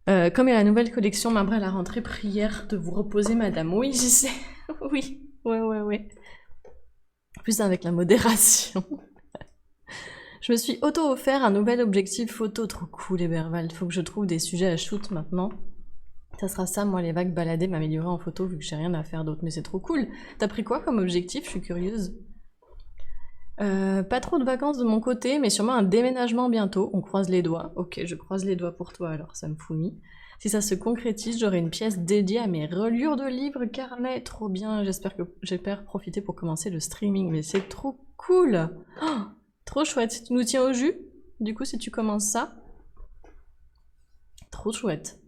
Comme il y a la nouvelle collection marbrée à la rentrée, prière de vous reposer, madame. Oui, j'y sais. Oui, ouais. Plus avec la modération. Je me suis auto-offert un nouvel objectif photo. Trop cool, Eberval. Faut que je trouve des sujets à shoot maintenant. Ça sera ça, moi, les vagues balader, m'améliorer en photo, vu que j'ai rien à faire d'autre. Mais c'est trop cool. T'as pris quoi comme objectif? Je suis curieuse. Pas trop de vacances de mon côté, mais sûrement un déménagement bientôt. On croise les doigts. Ok, je croise les doigts pour toi, alors ça me fourmille. Si ça se concrétise, j'aurai une pièce dédiée à mes reliures de livres, carnets. Trop bien. J'espère profiter pour commencer le streaming. Mais c'est trop cool. Oh, trop chouette. Tu nous tiens au jus? Du coup, si tu commences ça. Trop chouette.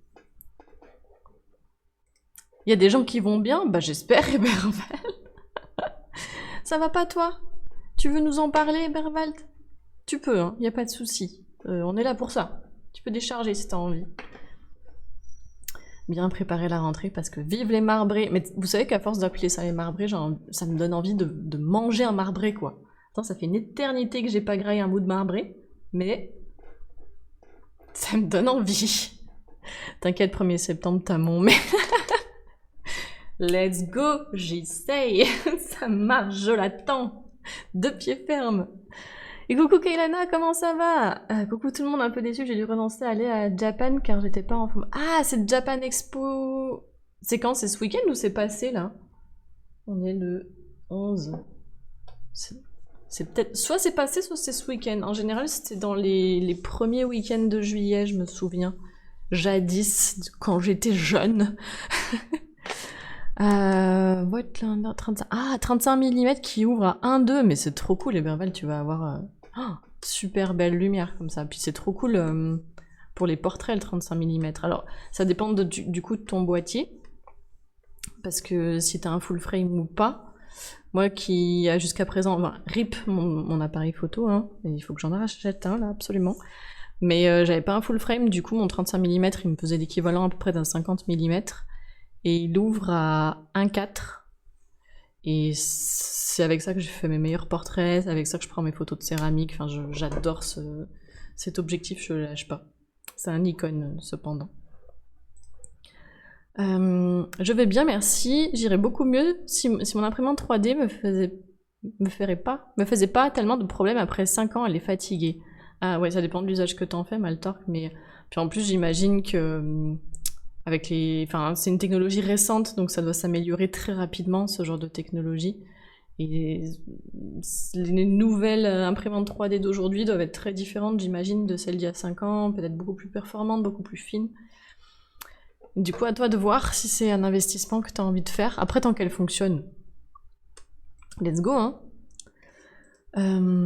Il y a des gens qui vont bien? Bah j'espère, Eberval. Ça va pas toi? Tu veux nous en parler, Eberwald? Tu peux, hein, y a pas de souci. On est là pour ça. Tu peux décharger si t'as envie. Bien préparer la rentrée parce que vive les marbrés. Mais vous savez qu'à force d'appeler ça les marbrés, ça me donne envie de manger un marbré, quoi. Attends, ça fait une éternité que j'ai pas graillé un bout de marbré, mais ça me donne envie. T'inquiète, 1er septembre, t'as mon... Mais... Let's go, j'essaye. Ça marche, je l'attends. De pied ferme. Et coucou Kailana, comment ça va? Coucou tout le monde, un peu déçu, j'ai dû renoncer à aller à Japan car j'étais pas en forme. Ah, c'est Japan Expo. C'est quand? C'est ce week-end ou c'est passé là? On est le 11. C'est peut-être... Soit c'est passé, soit c'est ce week-end. En général, c'était dans les premiers week-ends de juillet, je me souviens. Jadis, quand j'étais jeune. Voigtlander 35. Ah, 35 mm qui ouvre à 1,2, mais c'est trop cool, Eberval, tu vas avoir super belle lumière comme ça. Puis c'est trop cool pour les portraits, le 35 mm. Alors, ça dépend du coup de ton boîtier, parce que si t'as un full frame ou pas. Moi qui a jusqu'à présent, enfin, RIP mon appareil photo, hein, et il faut que j'en rachète un là, absolument. Mais j'avais pas un full frame, du coup mon 35 mm il me faisait l'équivalent à peu près d'un 50 mm. Et il ouvre à 1,4. Et c'est avec ça que je fais mes meilleurs portraits, c'est avec ça que je prends mes photos de céramique. Enfin, j'adore cet objectif, je le lâche pas. C'est un Nikon, cependant. Je vais bien, merci. J'irais beaucoup mieux si mon imprimante 3D me faisait pas tellement de problèmes après 5 ans, elle est fatiguée. Ah ouais, ça dépend de l'usage que t'en fais, Maltork, mais... Puis en plus, j'imagine que... Enfin, c'est une technologie récente, donc ça doit s'améliorer très rapidement, ce genre de technologie. Et les nouvelles imprimantes 3D d'aujourd'hui doivent être très différentes, j'imagine, de celles d'il y a 5 ans, peut-être beaucoup plus performantes, beaucoup plus fines. Du coup, à toi de voir si c'est un investissement que tu as envie de faire. Après, tant qu'elle fonctionne, let's go, hein.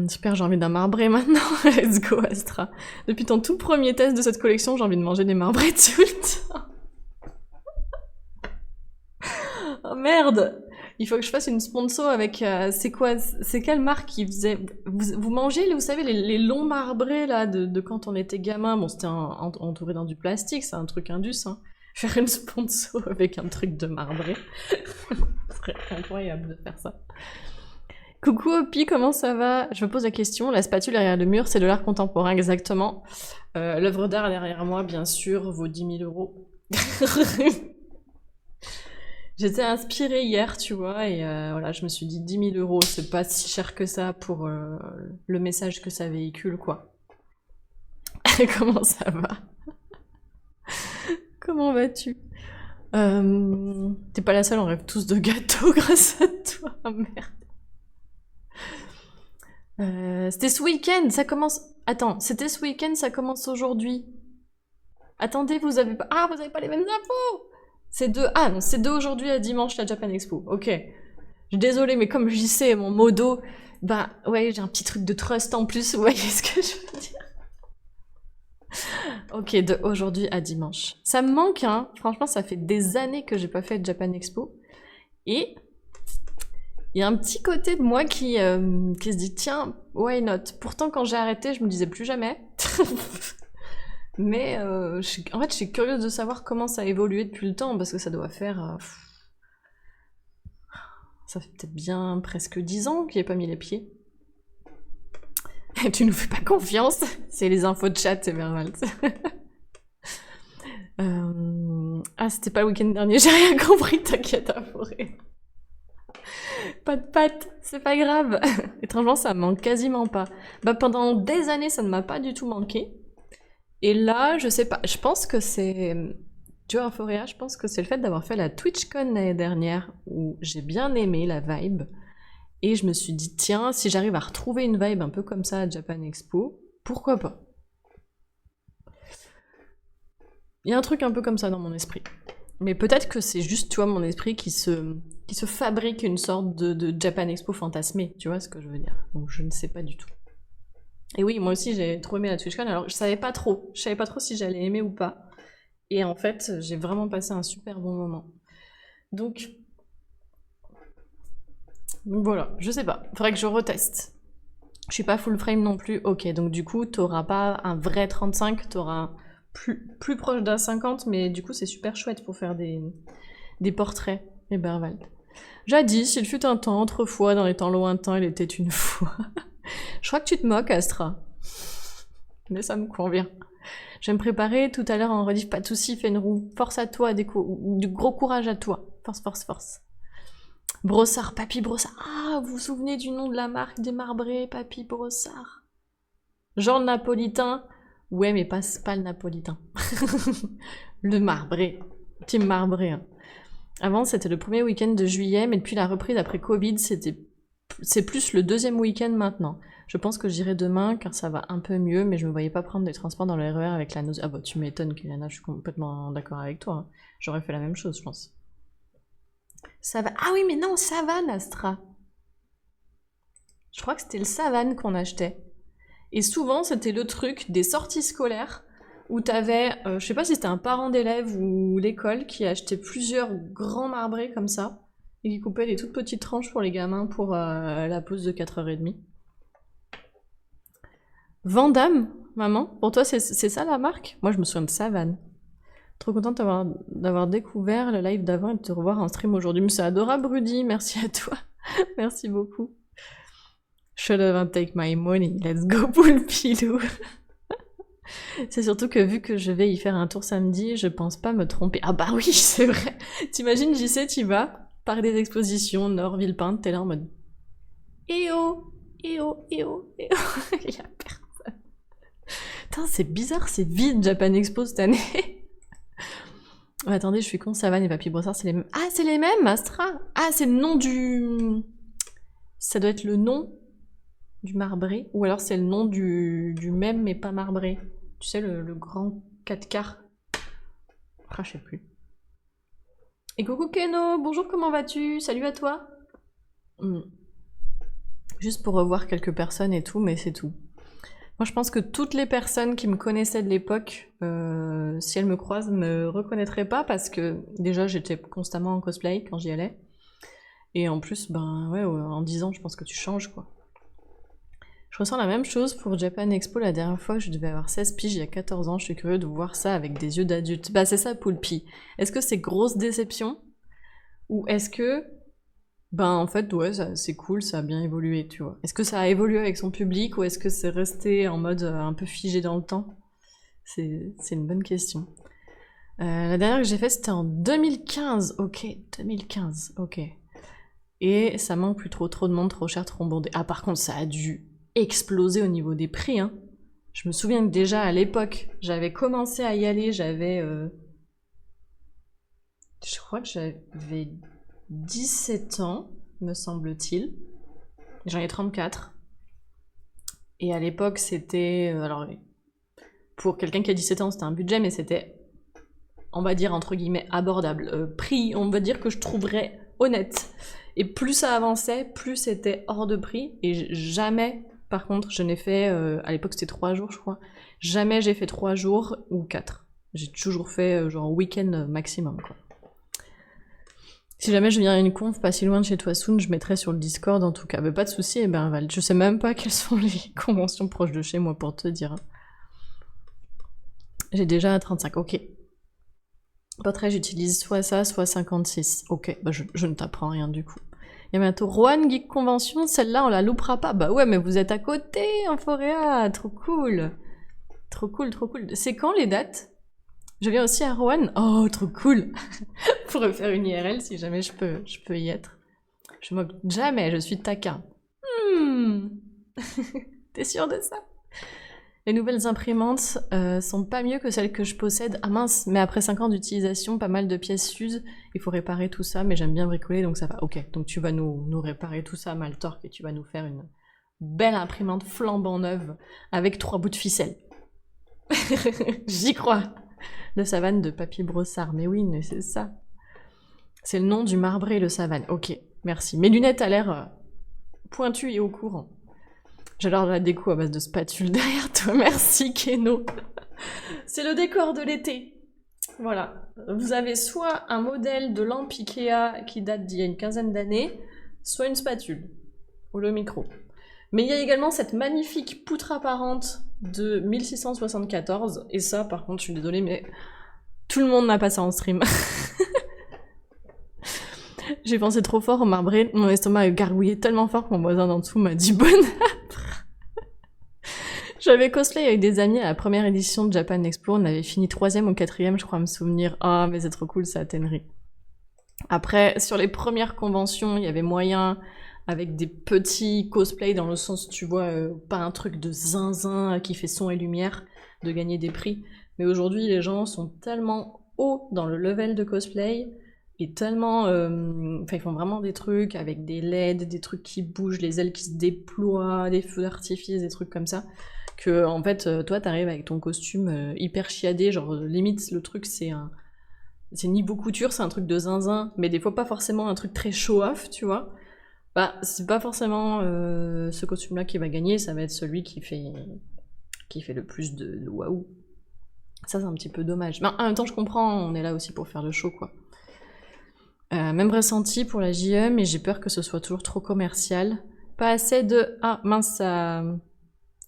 Super, j'ai envie d'un marbré maintenant. Let's go, Astra. Depuis ton tout premier test de cette collection, j'ai envie de manger des marbrés tout le temps. Oh merde! Il faut que je fasse une sponsor avec... c'est quelle marque qui faisait... Vous mangez, vous savez, les longs marbrés, là, de quand on était gamin. Bon, c'était entouré dans du plastique, c'est un truc indus, hein. Faire une sponsor avec un truc de marbré. Ce serait incroyable de faire ça. Coucou Opi, comment ça va? Je me pose la question, la spatule derrière le mur, c'est de l'art contemporain, exactement. L'œuvre d'art derrière moi, bien sûr, vaut 10 000 €. J'étais inspirée hier, tu vois, et voilà, je me suis dit 10 000 €, c'est pas si cher que ça pour le message que ça véhicule, quoi. Comment ça va? Comment vas-tu? T'es pas la seule, on rêve tous de gâteaux grâce à toi. Oh, merde. C'était ce week-end, ça commence... Attends, c'était ce week-end, ça commence aujourd'hui. Attendez, vous avez pas... Ah, vous avez pas les mêmes infos! C'est de... Ah non, c'est de aujourd'hui à dimanche la Japan Expo. Ok. Je suis désolée, mais comme j'y sais, mon modo... Bah, ouais, j'ai un petit truc de trust en plus, vous voyez ce que je veux dire? Ok, de aujourd'hui à dimanche. Ça me manque, hein. Franchement, ça fait des années que j'ai pas fait de Japan Expo. Et... il y a un petit côté de moi qui se dit, tiens, why not? Pourtant, quand j'ai arrêté, je me disais plus jamais. Mais en fait, je suis curieuse de savoir comment ça a évolué depuis le temps, parce que ça doit faire... ça fait peut-être bien presque 10 ans qu'il n'y ait pas mis les pieds. Tu nous fais pas confiance? C'est les infos de chat, c'est normal. Ah, c'était pas le week-end dernier, j'ai rien compris, t'inquiète, à forêt. Pas de pâtes, c'est pas grave. Étrangement, ça me manque quasiment pas. Bah, pendant des années, ça ne m'a pas du tout manqué. Et là, je sais pas, je pense que c'est... Tu vois, Euphoria, je pense que c'est le fait d'avoir fait la TwitchCon l'année dernière, où j'ai bien aimé la vibe. Et je me suis dit, tiens, si j'arrive à retrouver une vibe un peu comme ça à Japan Expo, pourquoi pas? Il y a un truc un peu comme ça dans mon esprit. Mais peut-être que c'est juste, tu vois, mon esprit qui se fabrique une sorte de Japan Expo fantasmé, tu vois ce que je veux dire. Donc je ne sais pas du tout. Et oui, moi aussi j'ai trop aimé la TwitchCon, alors je savais pas trop si j'allais aimer ou pas. Et en fait, j'ai vraiment passé un super bon moment. Donc voilà, je sais pas, faudrait que je reteste. Je suis pas full frame non plus, ok, donc du coup t'auras pas un vrai 35, t'auras plus proche d'un 50, mais du coup c'est super chouette pour faire des portraits, Eberwald. Jadis, il fut un temps, autrefois, dans les temps lointains, il était une fois. Je crois que tu te moques, Astra. Mais ça me convient. Je vais me préparer tout à l'heure en rediff, pas de soucis, Fenrou. Force à toi, du gros courage à toi. Force, force, force. Brossard, Papy Brossard. Ah, vous vous souvenez du nom de la marque des marbrés, Papy Brossard? Genre napolitain. Ouais, mais pas le napolitain. Le marbré. Team marbré. Hein. Avant, c'était le premier week-end de juillet, mais depuis la reprise après Covid, c'est plus le deuxième week-end maintenant. Je pense que j'irai demain, car ça va un peu mieux, mais je me voyais pas prendre des transports dans le RER avec la nausée. Ah bah, tu m'étonnes, Kyliana, je suis complètement d'accord avec toi. Hein. J'aurais fait la même chose, je pense. Ça va. Ah oui, mais non, Savane, Astra. Je crois que c'était le Savane qu'on achetait. Et souvent, c'était le truc des sorties scolaires où t'avais, je sais pas si c'était un parent d'élève ou l'école qui achetait plusieurs grands marbrés comme ça et qui coupait des toutes petites tranches pour les gamins pour la pause de 4h30. Vandame, maman, pour toi c'est ça la marque? Moi je me souviens de Savane. Trop contente d'avoir découvert le live d'avant et de te revoir en stream aujourd'hui. Mais c'est adorable, Rudy, merci à toi. Merci beaucoup. Should have take my money, let's go Poulpilou. C'est surtout que vu que je vais y faire un tour samedi, je pense pas me tromper. Ah bah oui, c'est vrai. T'imagines, JC, t'y vas, parc des expositions, Nord, Villepinte, t'es là en mode... Eh oh, eh oh, eh oh, eh oh. Il y a personne. Putain, c'est bizarre, c'est vide Japan Expo cette année. Oh, attendez, je suis con, Savane et Papy Brossard, c'est les mêmes. Ah, c'est les mêmes, Astra. Ah, c'est le nom du... Ça doit être le nom du marbré, ou alors c'est le nom du même mais pas marbré. Tu sais, le grand 4 quarts. Ah, je sais plus. Et coucou Keno, bonjour, comment vas-tu? Salut à toi. Juste pour revoir quelques personnes et tout, mais c'est tout. Moi, je pense que toutes les personnes qui me connaissaient de l'époque, si elles me croisent, me reconnaîtraient pas parce que déjà, j'étais constamment en cosplay quand j'y allais. Et en plus, ben ouais, en 10 ans, je pense que tu changes, quoi. Je ressens la même chose pour Japan Expo la dernière fois, je devais avoir 16 piges il y a 14 ans, je suis curieux de voir ça avec des yeux d'adulte. Bah c'est ça, Poulpi. Est-ce que c'est grosse déception? Ou est-ce que... Ben en fait, ouais, c'est cool, ça a bien évolué, tu vois. Est-ce que ça a évolué avec son public ou est-ce que c'est resté en mode un peu figé dans le temps? C'est une bonne question. La dernière que j'ai faite, c'était en 2015. Ok, 2015, ok. Et ça manque plus trop de monde, trop cher, trop bondé. Ah par contre, ça a dû explosé au niveau des prix. Hein. Je me souviens que déjà à l'époque, j'avais commencé à y aller, j'avais... je crois que j'avais 17 ans, me semble-t-il. J'en ai 34. Et à l'époque, c'était... alors, pour quelqu'un qui a 17 ans, c'était un budget, mais c'était, on va dire, entre guillemets, abordable. Prix, on va dire que je trouverais honnête. Et plus ça avançait, plus c'était hors de prix. Et jamais... Par contre, je n'ai fait, à l'époque c'était 3 jours je crois, jamais j'ai fait 3 jours ou 4. J'ai toujours fait genre week-end maximum quoi. Si jamais je viens à une conf pas si loin de chez toi soon, je mettrai sur le Discord en tout cas. Mais pas de soucis, Eberwald. Je sais même pas quelles sont les conventions proches de chez moi pour te dire. J'ai déjà 35, ok. Portrait, j'utilise soit ça, soit 56. Ok, bah je ne t'apprends rien du coup. Il y a bientôt Rouen Geek Convention, celle-là on la loupera pas. Bah ouais, mais vous êtes à côté, Euphoria, trop cool. Trop cool, trop cool. C'est quand les dates? Je viens aussi à Rouen. Oh, trop cool. Pour refaire une IRL si jamais je peux y être. Je moque jamais, je suis taquin. T'es sûr de ça? Les nouvelles imprimantes sont pas mieux que celles que je possède. Ah mince, mais après 5 ans d'utilisation, pas mal de pièces s'usent. Il faut réparer tout ça, mais j'aime bien bricoler, donc ça va. Ok, donc tu vas nous réparer tout ça, Maltorque, et tu vas nous faire une belle imprimante flambant neuve avec 3 bouts de ficelle. J'y crois. Le Savane de Papy Brossard, mais oui, mais c'est ça. C'est le nom du marbré, le Savane. Ok, merci. Mes lunettes a l'air pointues et au courant. J'adore la déco à base de spatule derrière toi, merci Keno. C'est le décor de l'été. Voilà. Vous avez soit un modèle de lampe Ikea qui date d'il y a une quinzaine d'années, soit une spatule, ou le micro. Mais il y a également cette magnifique poutre apparente de 1674, et ça, par contre, je suis désolée, mais tout le monde n'a pas ça en stream. J'ai pensé trop fort au marbré, mon estomac a gargouillé tellement fort que mon voisin d'en dessous m'a dit bonne. J'avais cosplay avec des amis à la première édition de Japan Expo, on avait fini 3ème ou 4ème, je crois à me souvenir. Ah, mais c'est trop cool, ça, Tenry. Après, sur les premières conventions, il y avait moyen, avec des petits cosplays, dans le sens, tu vois, pas un truc de zinzin qui fait son et lumière, de gagner des prix. Mais aujourd'hui, les gens sont tellement hauts dans le level de cosplay, et tellement... Enfin, ils font vraiment des trucs avec des LED, des trucs qui bougent, les ailes qui se déploient, des feux d'artifice, des trucs comme ça. Que, en fait, toi, t'arrives avec ton costume hyper chiadé, genre, limite, le truc, c'est niveau couture, c'est un truc de zinzin, mais des fois pas forcément un truc très show-off, tu vois. Bah, c'est pas forcément ce costume-là qui va gagner, ça va être celui qui fait le plus de waouh. Ça, c'est un petit peu dommage. Mais en même temps, je comprends, on est là aussi pour faire le show, quoi. Même ressenti pour la JE, mais j'ai peur que ce soit toujours trop commercial. Pas assez de... Ah, mince,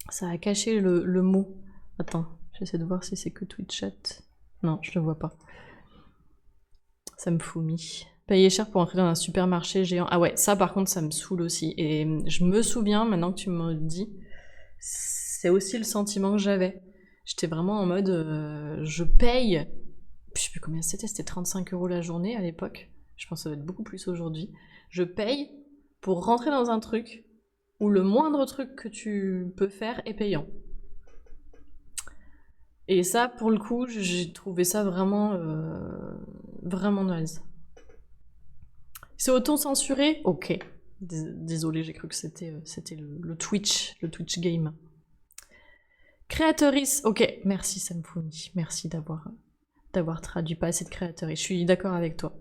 ça a caché le mot. Attends, j'essaie de voir si c'est que Twitch chat. Non, je le vois pas. Ça me fout mi. Payer cher pour entrer dans un supermarché géant. Ah ouais, ça par contre, ça me saoule aussi. Et je me souviens, maintenant que tu me le dis, c'est aussi le sentiment que j'avais. J'étais vraiment en mode, je paye. Je sais plus combien c'était 35 € la journée à l'époque. Je pense que ça va être beaucoup plus aujourd'hui. Je paye pour rentrer dans un truc où le moindre truc que tu peux faire est payant. Et ça, pour le coup, j'ai trouvé ça vraiment, vraiment naze. C'est auto-censuré? Ok. Désolé, j'ai cru que c'était le Twitch game. Créatrice, ok. Merci Samfouni, merci d'avoir traduit pas assez de créatrice. Je suis d'accord avec toi.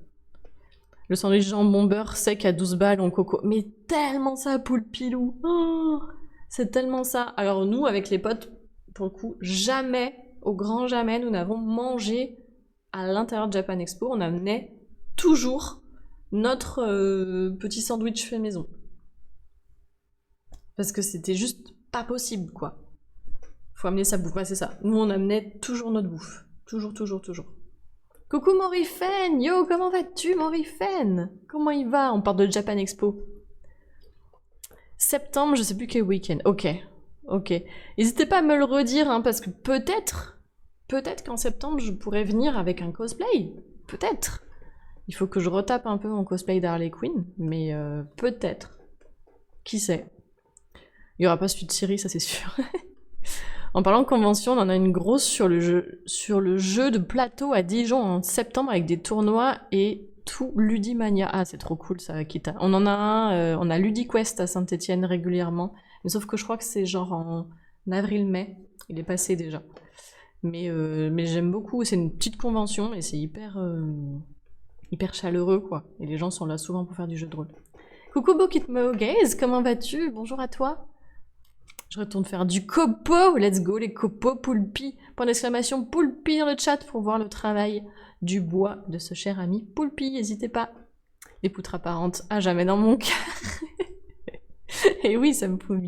Le sandwich jambon beurre sec à 12 balles en coco. Mais tellement ça, Poulpilou. Oh, c'est tellement ça. Alors nous, avec les potes, pour le coup, jamais, au grand jamais, nous n'avons mangé à l'intérieur de Japan Expo. On amenait toujours notre petit sandwich fait maison. Parce que c'était juste pas possible, quoi. Faut amener sa bouffe, ouais, c'est ça. Nous, on amenait toujours notre bouffe. Toujours, toujours, toujours. Coucou Morifen! Yo, comment vas-tu, Morifen? Comment il va? On parle de Japan Expo. Septembre, je sais plus quel week-end. Ok, ok. N'hésitez pas à me le redire, hein, parce que peut-être qu'en septembre, je pourrais venir avec un cosplay. Peut-être. Il faut que je retape un peu mon cosplay d'Harley Quinn, mais peut-être. Qui sait? Il y aura pas celui de Siri, ça c'est sûr. En parlant de convention, on en a une grosse sur le jeu de plateau à Dijon en septembre avec des tournois et tout Ludimania. Ah, c'est trop cool ça, Kita. On en a un, on a LudiQuest à Saint-Etienne régulièrement, mais sauf que je crois que c'est genre en avril-mai. Il est passé déjà. Mais j'aime beaucoup, c'est une petite convention et c'est hyper chaleureux quoi. Et les gens sont là souvent pour faire du jeu de rôle. Coucou Bokitmo Gaze, comment vas-tu? Bonjour à toi. Je retourne faire du copo, let's go les copos, Poulpi. Point d'exclamation Poulpi dans le chat pour voir le travail du bois de ce cher ami Poulpi, n'hésitez pas. Les poutres apparentes, à jamais dans mon cas. Et oui, ça me fout.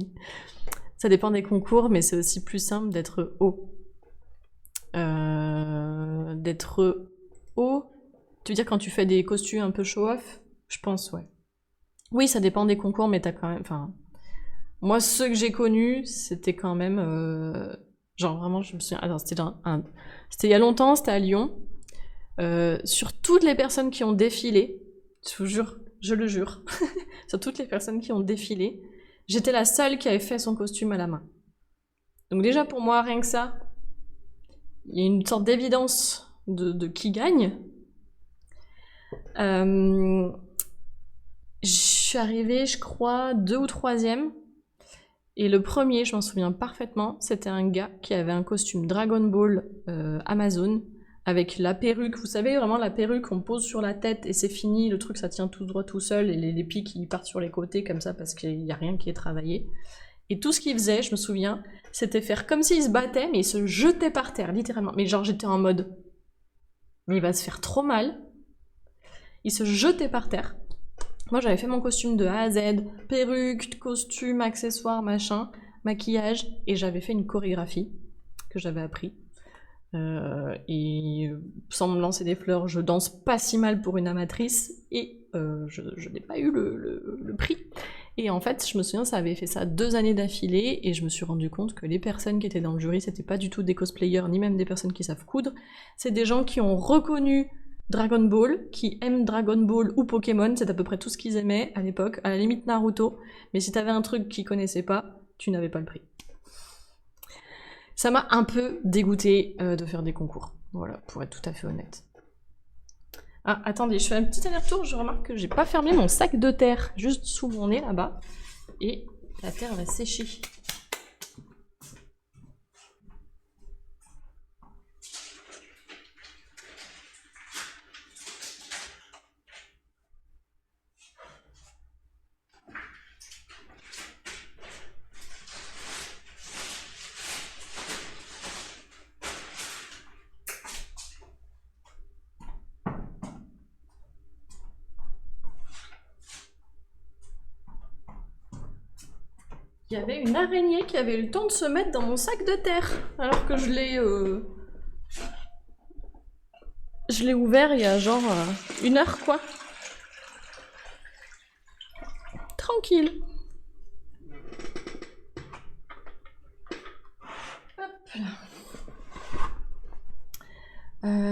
Ça dépend des concours, mais c'est aussi plus simple d'être haut. D'être haut, tu veux dire quand tu fais des costumes un peu show-off? Je pense, ouais. Oui, ça dépend des concours, mais t'as quand même... Enfin, moi, ceux que j'ai connus, c'était quand même... Genre vraiment, je me souviens. Alors, c'était il y a longtemps, c'était à Lyon. Sur toutes les personnes qui ont défilé, je vous jure, je le jure, sur toutes les personnes qui ont défilé, j'étais la seule qui avait fait son costume à la main. Donc déjà pour moi, rien que ça, il y a une sorte d'évidence de qui gagne. Je suis arrivée, je crois, 2 ou 3e. Et le premier, je m'en souviens parfaitement, c'était un gars qui avait un costume Dragon Ball Amazon, avec la perruque, vous savez, vraiment la perruque, on pose sur la tête et c'est fini, le truc ça tient tout droit tout seul, et les pics ils partent sur les côtés comme ça parce qu'il n'y a rien qui est travaillé. Et tout ce qu'il faisait, je me souviens, c'était faire comme s'il se battait, mais il se jetait par terre, littéralement. Mais genre j'étais en mode, mais il va se faire trop mal. Il se jetait par terre. Moi j'avais fait mon costume de A à Z, perruque, costume, accessoires, machin, maquillage, et j'avais fait une chorégraphie que j'avais appris. Et sans me lancer des fleurs, je danse pas si mal pour une amatrice, et je n'ai pas eu le prix. Et en fait, je me souviens, ça avait fait ça 2 années d'affilée, et je me suis rendu compte que les personnes qui étaient dans le jury, c'était pas du tout des cosplayers, ni même des personnes qui savent coudre, c'est des gens qui ont reconnu Dragon Ball, qui aiment Dragon Ball ou Pokémon, c'est à peu près tout ce qu'ils aimaient à l'époque, à la limite Naruto, mais si t'avais un truc qu'ils connaissaient pas, tu n'avais pas le prix. Ça m'a un peu dégoûté de faire des concours, voilà, pour être tout à fait honnête. Ah, attendez, je fais un petit aller-retour, je remarque que j'ai pas fermé mon sac de terre juste sous mon nez là-bas, et la terre va sécher. Il y avait une araignée qui avait eu le temps de se mettre dans mon sac de terre, alors que je l'ai ouvert il y a genre 1 heure, quoi. Tranquille. Hop là.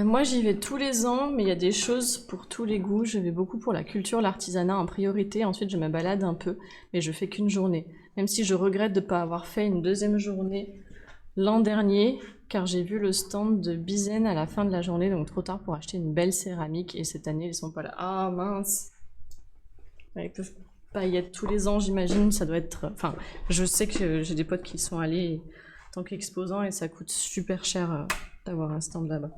Moi j'y vais tous les ans, mais il y a des choses pour tous les goûts. Je vais beaucoup pour la culture, l'artisanat en priorité, ensuite je me balade un peu, mais je fais qu'une journée. Même si je regrette de ne pas avoir fait une 2e journée l'an dernier, car j'ai vu le stand de Bizen à la fin de la journée, donc trop tard pour acheter une belle céramique, et cette année ils sont pas là. Ah mince! Ils peuvent pas y être tous les ans, j'imagine, ça doit être... Enfin, je sais que j'ai des potes qui sont allés en tant qu'exposants, et ça coûte super cher d'avoir un stand là-bas.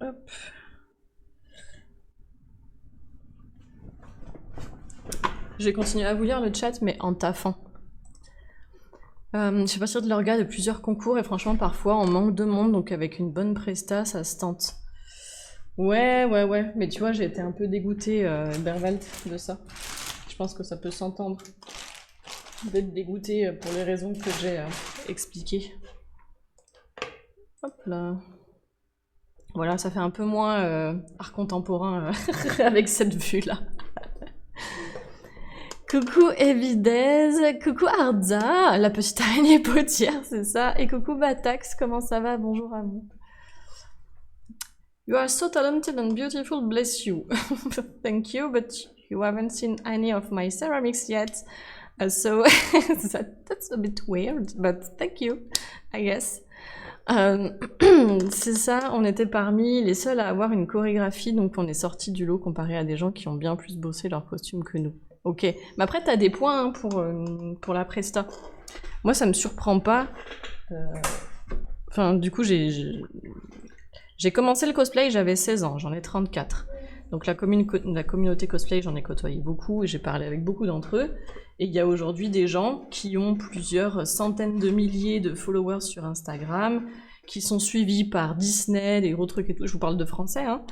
Hop. Je vais continuer à vous lire le chat, mais en taffant. Je fais partie de l'orga de plusieurs concours, et franchement, parfois, on manque de monde, donc avec une bonne presta, ça se tente. Ouais, mais tu vois, j'ai été un peu dégoûtée, Berwald, de ça. Je pense que ça peut s'entendre d'être dégoûtée pour les raisons que j'ai expliquées. Hop là. Voilà, ça fait un peu moins art contemporain avec cette vue-là. Coucou Evidez, coucou Arda, la petite araignée potière, c'est ça. Et coucou Batax, comment ça va? Bonjour à vous. You are so talented and beautiful, bless you. Thank you, but you haven't seen any of my ceramics yet. So that's a bit weird, but thank you, I guess. C'est ça, on était parmi les seuls à avoir une chorégraphie, donc on est sortis du lot comparé à des gens qui ont bien plus bossé leur costume que nous. Ok, mais après t'as des points hein, pour la presta. Moi ça me surprend pas. Enfin du coup j'ai commencé le cosplay, j'avais 16 ans, j'en ai 34. Donc la communauté cosplay, j'en ai côtoyé beaucoup et j'ai parlé avec beaucoup d'entre eux. Et il y a aujourd'hui des gens qui ont plusieurs centaines de milliers de followers sur Instagram, qui sont suivis par Disney, des gros trucs et tout. Je vous parle de français, hein.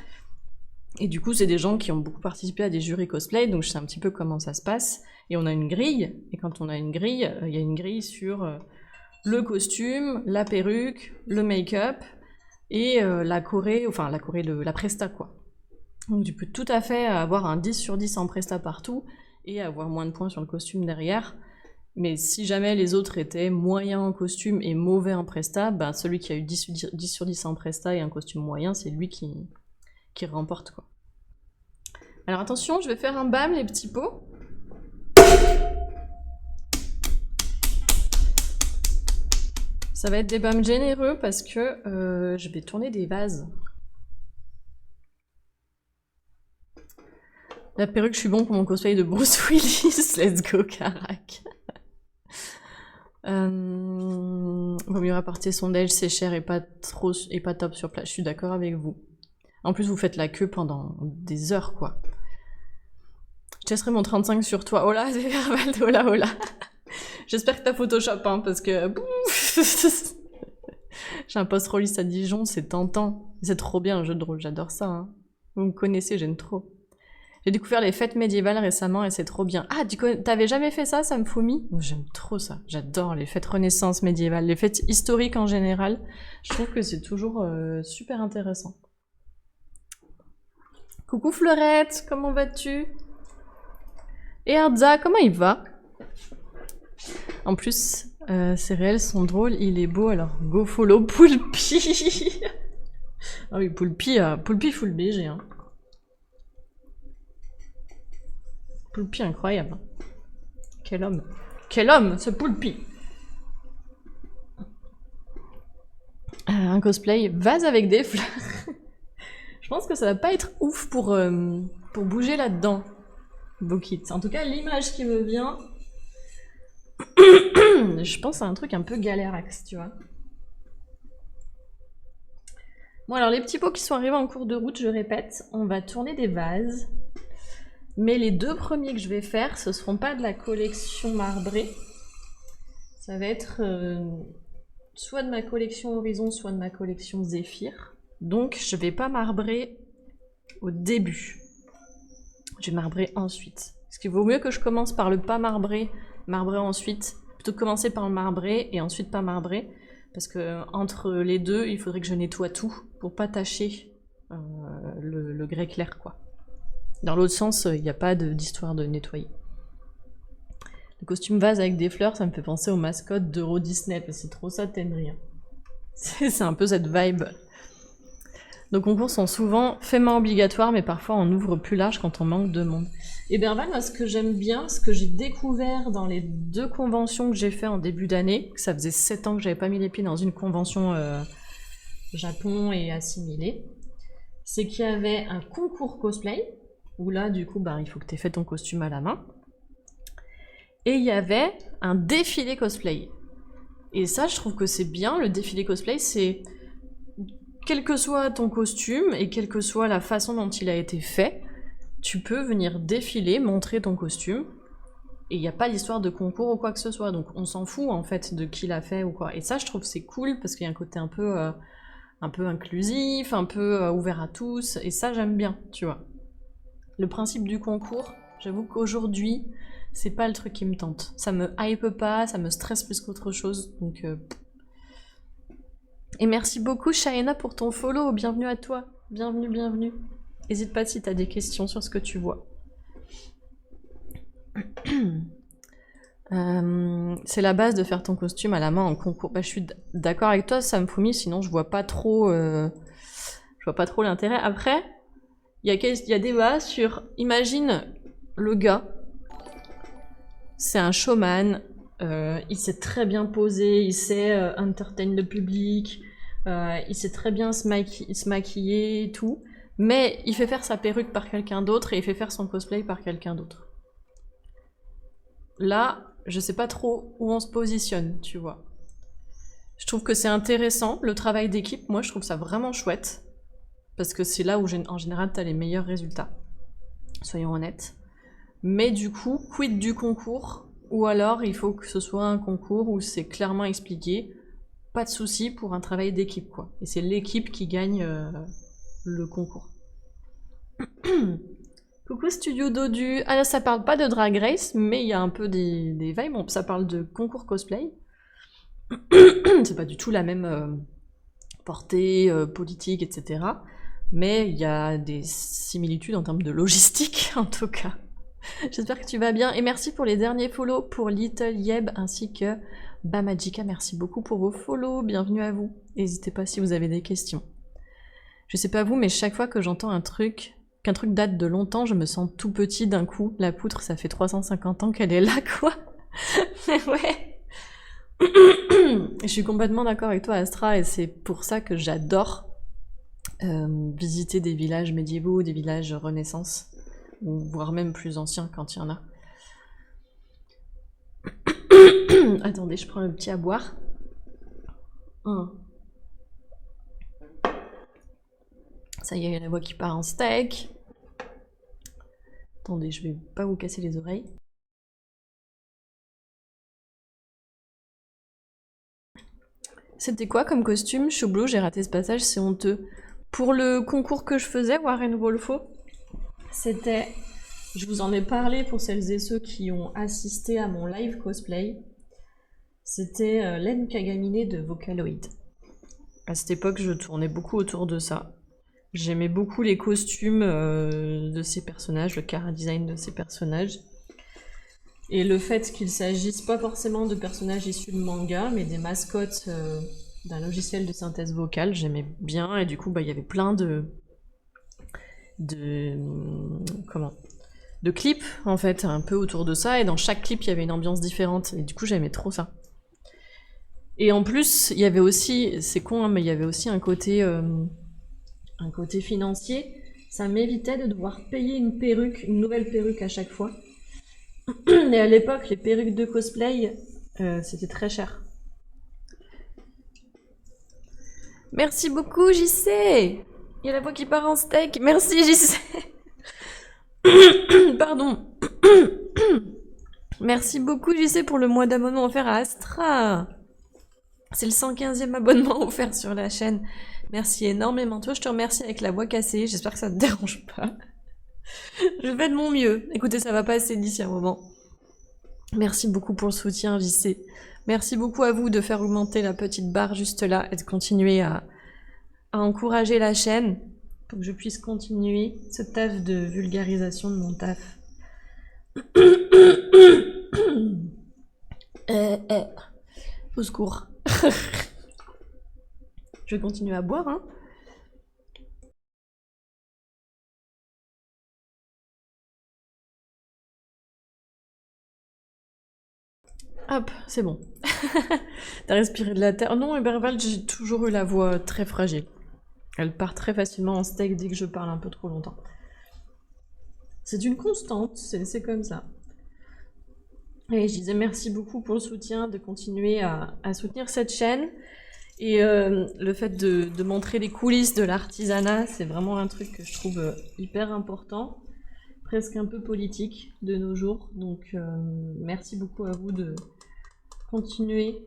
Et du coup, c'est des gens qui ont beaucoup participé à des jurys cosplay, donc je sais un petit peu comment ça se passe. Et on a une grille, et quand on a une grille, il y a une grille sur le costume, la perruque, le make-up, et la presta, quoi. Donc tu peux tout à fait avoir un 10 sur 10 en presta partout, et avoir moins de points sur le costume derrière. Mais si jamais les autres étaient moyens en costume et mauvais en presta, bah celui qui a eu 10 sur 10 en presta et un costume moyen, c'est lui qui remporte, quoi. Alors attention, je vais faire un bam, les petits pots. Ça va être des bams généreux parce que je vais tourner des vases. La perruque, je suis bon pour mon cosplay de Bruce Willis. Let's go, Karak. Vaut mieux rapporter son déj, c'est cher et pas top sur place. Je suis d'accord avec vous. En plus, vous faites la queue pendant des heures, quoi. Je testerai mon 35 sur toi. Oh là, c'est verbal, oh là, oh là. J'espère que t'as Photoshop, hein, parce que... J'ai un post-release à Dijon, c'est tentant. C'est trop bien, un jeu de rôle, j'adore ça. Hein. Vous me connaissez, j'aime trop. J'ai découvert les fêtes médiévales récemment et c'est trop bien. Ah, t'avais jamais fait ça, Samfumi? J'aime trop ça. J'adore les fêtes renaissance médiévales, les fêtes historiques en général. Je trouve que c'est toujours super intéressant. Coucou Fleurette, comment vas-tu? Et Arza, comment il va? En plus, ces réels sont drôles, il est beau, alors go follow Poulpi. Ah oui, Poulpi full BG. Hein. Poulpi incroyable. Quel homme. Quel homme, ce Poulpi. Un cosplay vase avec des fleurs. Je pense que ça va pas être ouf pour bouger là-dedans. Bokit. En tout cas, l'image qui me vient... Je pense à un truc un peu galérax, tu vois. Bon, alors les petits pots qui sont arrivés en cours de route, je répète, on va tourner des vases. Mais les deux premiers que je vais faire, ce seront pas de la collection marbrée. Ça va être soit de ma collection Horizon, soit de ma collection Zéphyr. Donc je vais pas marbrer au début. Je vais marbrer ensuite. Parce qu'il vaut mieux que je commence par le pas marbrer ensuite, plutôt que commencer par le marbrer et ensuite pas marbrer. Parce que entre les deux, il faudrait que je nettoie tout pour pas tacher le grès clair, quoi. Dans l'autre sens, il n'y a pas d'histoire de nettoyer. Le costume vase avec des fleurs, ça me fait penser aux mascottes d'Euro Disney, parce que c'est trop ça, Tenry. C'est un peu cette vibe. Nos concours sont souvent faits main obligatoires, mais parfois on ouvre plus large quand on manque de monde. Et bien moi, ce que j'aime bien, ce que j'ai découvert dans les deux conventions que j'ai fait en début d'année, que ça faisait 7 ans que j'avais pas mis les pieds dans une convention Japon et assimilée, c'est qu'il y avait un concours cosplay, où là, du coup, bah, il faut que tu aies fait ton costume à la main. Et il y avait un défilé cosplay. Et ça, je trouve que c'est bien. Le défilé cosplay, c'est... Quel que soit ton costume et quelle que soit la façon dont il a été fait, tu peux venir défiler, montrer ton costume. Et il n'y a pas d'histoire de concours ou quoi que ce soit. Donc on s'en fout, en fait, de qui l'a fait ou quoi. Et ça, je trouve que c'est cool parce qu'il y a un côté un peu inclusif, un peu ouvert à tous. Et ça, j'aime bien, tu vois. Le principe du concours, j'avoue qu'aujourd'hui, c'est pas le truc qui me tente. Ça me hype pas, ça me stresse plus qu'autre chose, donc... Et merci beaucoup, Shaina, pour ton follow. Bienvenue à toi. Bienvenue, bienvenue. N'hésite pas si t'as des questions sur ce que tu vois. C'est la base de faire ton costume à la main en concours. Bah, je suis d'accord avec toi, Samfumi, sinon je vois pas trop l'intérêt. Après... Il y a débat sur... Imagine le gars, c'est un showman, il sait très bien poser, il sait entertain le public, il sait très bien se maquiller et tout, mais il fait faire sa perruque par quelqu'un d'autre et il fait faire son cosplay par quelqu'un d'autre. Là, je sais pas trop où on se positionne, tu vois. Je trouve que c'est intéressant, le travail d'équipe, moi je trouve ça vraiment chouette. Parce que c'est là où, en général, tu as les meilleurs résultats. Soyons honnêtes. Mais du coup, quid du concours? Ou alors, il faut que ce soit un concours où c'est clairement expliqué. Pas de souci pour un travail d'équipe, quoi. Et c'est l'équipe qui gagne le concours. Coucou Studio Dodu. Ah là, ça parle pas de Drag Race, mais il y a un peu des vibes. Bon, ça parle de concours cosplay. C'est pas du tout la même portée politique, etc. Mais il y a des similitudes en termes de logistique, en tout cas. J'espère que tu vas bien. Et merci pour les derniers follow pour Little Yeb ainsi que Bamajika. Merci beaucoup pour vos follow. Bienvenue à vous. N'hésitez pas si vous avez des questions. Je sais pas vous, mais chaque fois que j'entends qu'un truc date de longtemps, je me sens tout petit d'un coup. La poutre, ça fait 350 ans qu'elle est là, quoi. Ouais. Je suis complètement d'accord avec toi, Astra, et c'est pour ça que j'adore visiter des villages médiévaux, des villages Renaissance, ou voire même plus anciens quand il y en a. Attendez, je prends le petit à boire. Ça y est, il y a la voix qui part en steak. Attendez, je vais pas vous casser les oreilles. C'était quoi comme costume? Choublou, j'ai raté ce passage, c'est honteux. Pour le concours que je faisais, Warren Wolfo, c'était... Je vous en ai parlé pour celles et ceux qui ont assisté à mon live cosplay. C'était Len Kagamine de Vocaloid. À cette époque, je tournais beaucoup autour de ça. J'aimais beaucoup les costumes de ces personnages, le chara-design de ces personnages. Et le fait qu'il s'agisse pas forcément de personnages issus de manga, mais des mascottes d'un logiciel de synthèse vocale, j'aimais bien. Et du coup, il y avait plein de clips, en fait, un peu autour de ça. Et dans chaque clip, il y avait une ambiance différente. Et du coup, j'aimais trop ça. Et en plus, il y avait aussi, c'est con, hein, mais il y avait aussi un côté financier. Ça m'évitait de devoir payer une nouvelle perruque à chaque fois. Et à l'époque, les perruques de cosplay, c'était très cher. Merci beaucoup, JC. Il y a la voix qui part en steak. Merci, JC. Pardon. Merci beaucoup, JC, pour le mois d'abonnement offert à Astra. C'est le 115e abonnement offert sur la chaîne. Merci énormément. Toi, je te remercie avec la voix cassée. J'espère que ça te dérange pas. Je fais de mon mieux. Écoutez, ça va passer d'ici un moment. Merci beaucoup pour le soutien, JC. Merci beaucoup à vous de faire augmenter la petite barre juste là et de continuer à encourager la chaîne pour que je puisse continuer ce taf de vulgarisation de mon taf. Au secours. Je vais continuer à boire, hein. Hop, c'est bon. T'as respiré de la terre. Non, Ebervald, j'ai toujours eu la voix très fragile. Elle part très facilement en steak dès que je parle un peu trop longtemps. C'est une constante, c'est comme ça. Et je disais merci beaucoup pour le soutien, de continuer à soutenir cette chaîne. Et le fait de montrer les coulisses de l'artisanat, c'est vraiment un truc que je trouve hyper important. Presque un peu politique de nos jours. Donc merci beaucoup à vous de continuer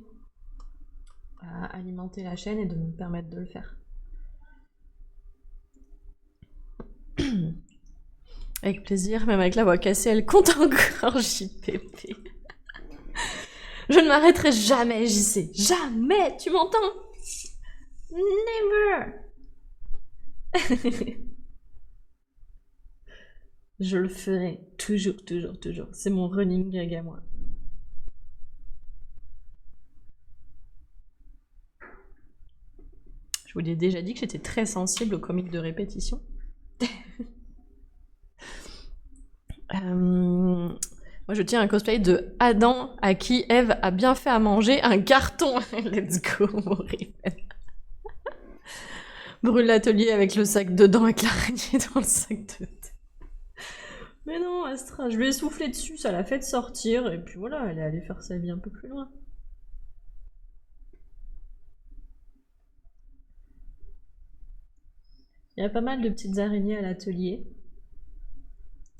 à alimenter la chaîne et de me permettre de le faire. Avec plaisir, même avec la voix cassée, elle compte encore, JPP. Je ne m'arrêterai jamais, JC. Jamais, tu m'entends? Never. Je le ferai toujours, toujours, toujours. C'est mon running gag à moi. Je vous l'ai déjà dit que j'étais très sensible aux comiques de répétition. Moi, je tiens un cosplay de Adam à qui Eve a bien fait à manger un carton. Let's go, mon rêve. Brûle l'atelier avec le sac dedans, avec l'araignée dans le sac dedans. Mais non, Astra, je lui ai soufflé dessus, ça l'a fait sortir, et puis voilà, elle est allée faire sa vie un peu plus loin. Il y a pas mal de petites araignées à l'atelier.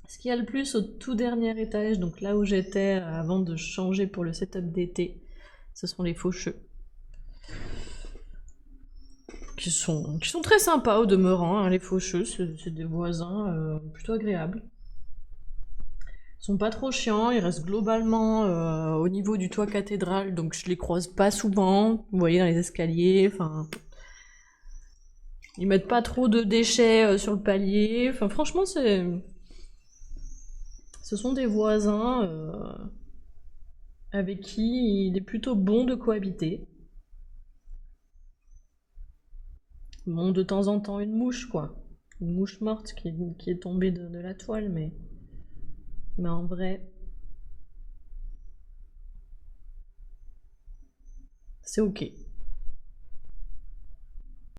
Ce qu'il y a le plus au tout dernier étage, donc là où j'étais avant de changer pour le setup d'été, ce sont les faucheux. Qui sont très sympas au demeurant, hein, les faucheux, c'est des voisins plutôt agréables. Ils sont pas trop chiants, ils restent globalement au niveau du toit cathédral, donc je les croise pas souvent, vous voyez dans les escaliers, enfin... Ils mettent pas trop de déchets sur le palier, enfin franchement c'est Ce sont des voisins avec qui il est plutôt bon de cohabiter. Bon, de temps en temps, une mouche, quoi. Une mouche morte qui est tombée de la toile, mais en vrai, c'est ok.